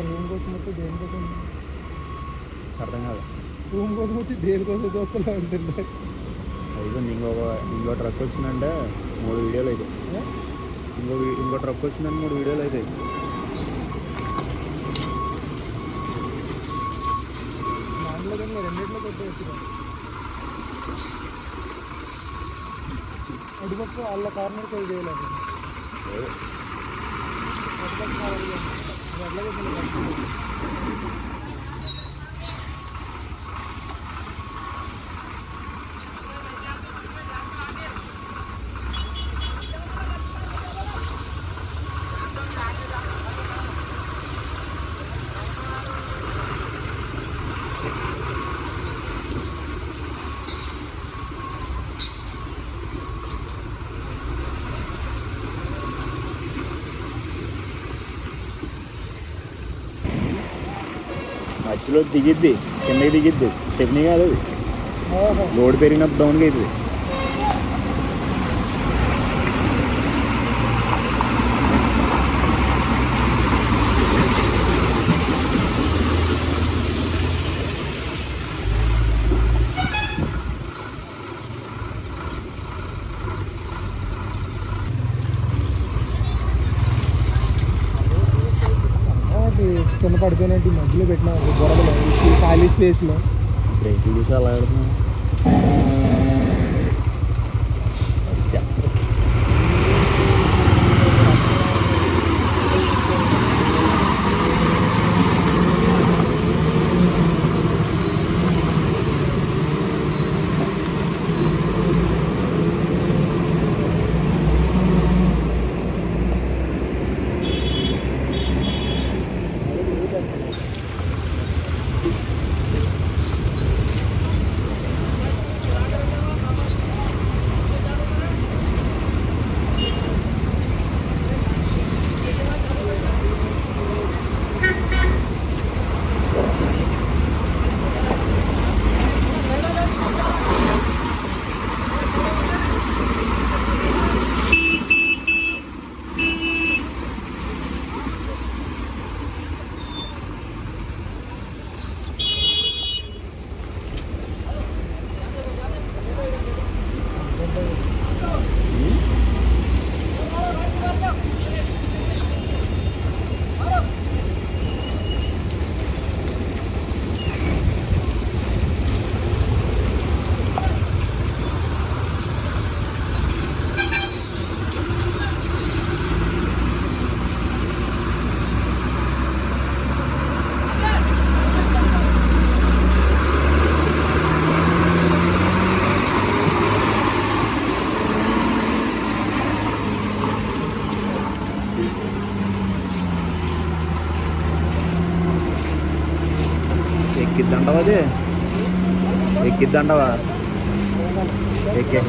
Room కోసం వస్తే దేనికోసం అర్థం కాదు. రూమ్ కోసం వచ్చి దేనికోసం దోస్తులు ఉంటుంది. అయిపోయింది. ఇంకో ట్రక్ వచ్చిందంటే 3 వీడియోలు అవుతాయి. ఇంకో ట్రక్ వచ్చిందంటే 3 వీడియోలు అవుతాయి. దాంట్లో కానీ రెండింటిలో కొట్టవచ్చు. అడుగప్పు వాళ్ళ కార్నర్కి అది చేయలేదు. మధ్యలో దిగిద్ది, కిందకి దిగిద్ది. స్టెప్నీ కాదు అది. లోడ్ పెరిగినప్పుడు డౌన్గా అవుతుంది. కింద పడిపోయినట్టు మధ్యలో పెట్టిన గొడవలో ఖాళీ స్పేస్లో బ్రేకులు చూసి అలా ఆడుతున్నాం. ఎక్కిద్దంటావా? అది ఎక్కిద్దంటావా? ఎక్కే